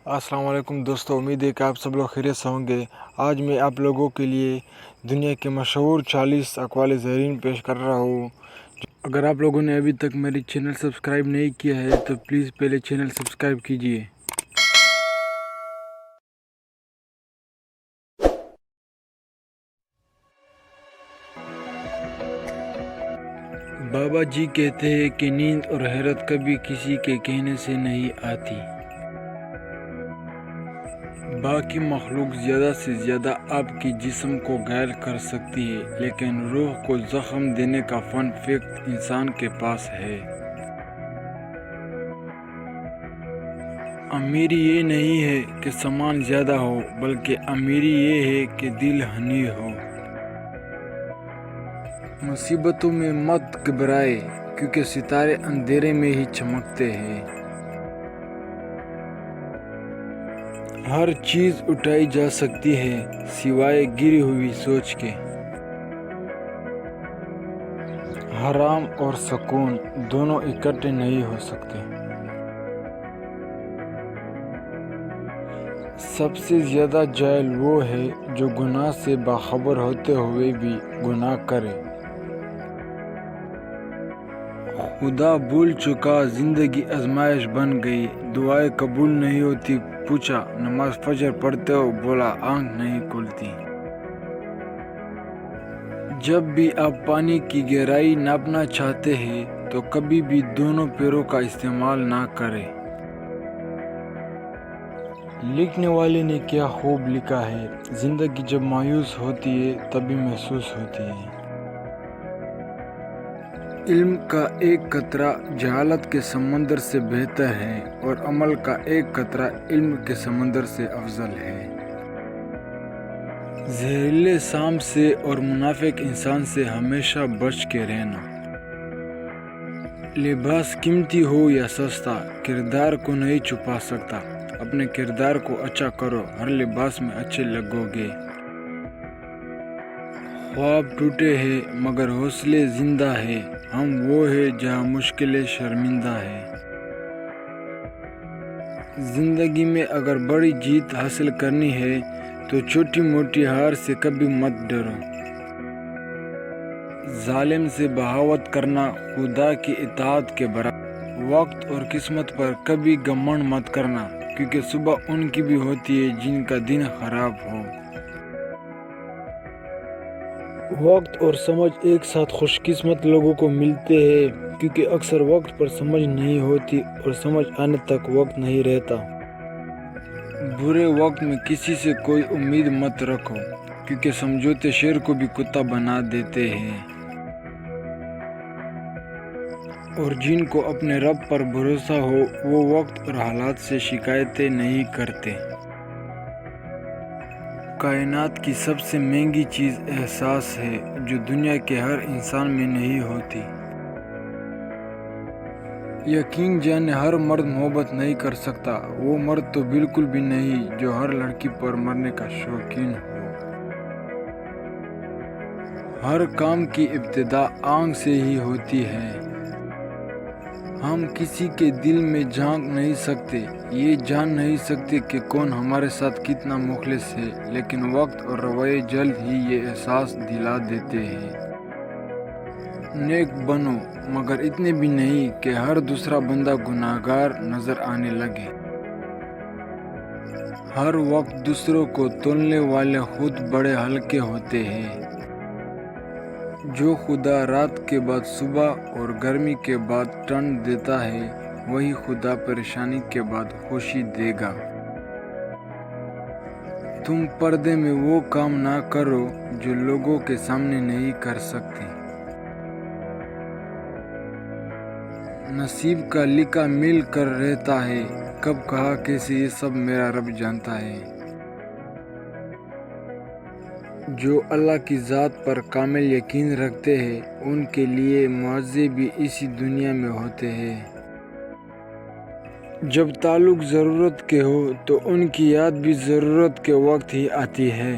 अस्सलाम वालेकुम दोस्तों, उम्मीद है कि आप सब लोग खैरियत से होंगे। आज मैं आप लोगों के लिए दुनिया के मशहूर 40 अक़वाल ज़रीन पेश कर रहा हूँ। अगर आप लोगों ने अभी तक मेरी चैनल सब्सक्राइब नहीं किया है तो प्लीज़ पहले चैनल सब्सक्राइब कीजिए। बाबा जी कहते हैं कि नींद और हैरत कभी किसी के कहने से नहीं आती। बाकी मखलूक ज़्यादा से ज़्यादा आपकी जिस्म को घायल कर सकती है, लेकिन रूह को ज़ख्म देने का फन फैक्ट इंसान के पास है। अमीरी ये नहीं है कि सामान ज़्यादा हो, बल्कि अमीरी ये है कि दिल हनी हो। मुसीबतों में मत घबराए, क्योंकि सितारे अंधेरे में ही चमकते हैं। हर चीज़ उठाई जा सकती है सिवाय गिरी हुई सोच के। हराम और सुकून दोनों इकट्ठे नहीं हो सकते। सबसे ज़्यादा जाहिल वो है जो गुनाह से बाखबर होते हुए भी गुनाह करे। खुदा भूल चुका, जिंदगी आजमाइश बन गई, दुआएं कबूल नहीं होती, पूछा नमाज फजर पढ़ते हो, बोला आंख नहीं खुलती। जब भी आप पानी की गहराई नापना चाहते हैं तो कभी भी दोनों पैरों का इस्तेमाल ना करें। लिखने वाले ने क्या खूब लिखा है, जिंदगी जब मायूस होती है तभी महसूस होती है। इल्म का एक कतरा जहालत के समंदर से बेहतर है और अमल का एक कतरा इल्म के समंदर से अफजल है। जहरीले शाम से और मुनाफिक इंसान से हमेशा बच के रहना। लिबास कीमती हो या सस्ता, किरदार को नहीं छुपा सकता। अपने किरदार को अच्छा करो, हर लिबास में अच्छे लगोगे। ख्वाब टूटे हैं मगर हौसले जिंदा है, हम वो है जहाँ मुश्किलें शर्मिंदा है। जिंदगी में अगर बड़ी जीत हासिल करनी है तो छोटी मोटी हार से कभी मत डरो। जालिम से बगावत करना खुदा की इताअत के बराबर। वक्त और किस्मत पर कभी घमंड मत करना, क्योंकि सुबह उनकी भी होती है जिनका दिन खराब हो। वक्त और समझ एक साथ खुशकिस्मत लोगों को मिलते हैं, क्योंकि अक्सर वक्त पर समझ नहीं होती और समझ आने तक वक्त नहीं रहता। बुरे वक्त में किसी से कोई उम्मीद मत रखो, क्योंकि समझौते शेर को भी कुत्ता बना देते हैं। और जिनको अपने रब पर भरोसा हो वो वक्त और हालात से शिकायतें नहीं करते। कायनात की सबसे महंगी चीज़ एहसास है, जो दुनिया के हर इंसान में नहीं होती। यकीन जाने हर मर्द मोहब्बत नहीं कर सकता, वो मर्द तो बिल्कुल भी नहीं जो हर लड़की पर मरने का शौकीन हो। हर काम की इब्तिदा आंख से ही होती है। हम किसी के दिल में झांक नहीं सकते, ये जान नहीं सकते कि कौन हमारे साथ कितना मुखलिस है, लेकिन वक्त और रवैये जल्द ही ये एहसास दिला देते हैं। नेक बनो, मगर इतने भी नहीं कि हर दूसरा बंदा गुनाहगार नजर आने लगे। हर वक्त दूसरों को तोलने वाले खुद बड़े हल्के होते हैं। जो खुदा रात के बाद सुबह और गर्मी के बाद ठंड देता है, वही खुदा परेशानी के बाद खुशी देगा। तुम पर्दे में वो काम ना करो जो लोगों के सामने नहीं कर सकते। नसीब का लिखा मिल कर रहता है, कब कहा कैसे ये सब मेरा रब जानता है। जो अल्लाह की ज़ात पर कामिल यकीन रखते हैं, उनके लिए मुआवजे भी इसी दुनिया में होते हैं। जब ताल्लुक़ ज़रूरत के हो तो उनकी याद भी ज़रूरत के वक्त ही आती है।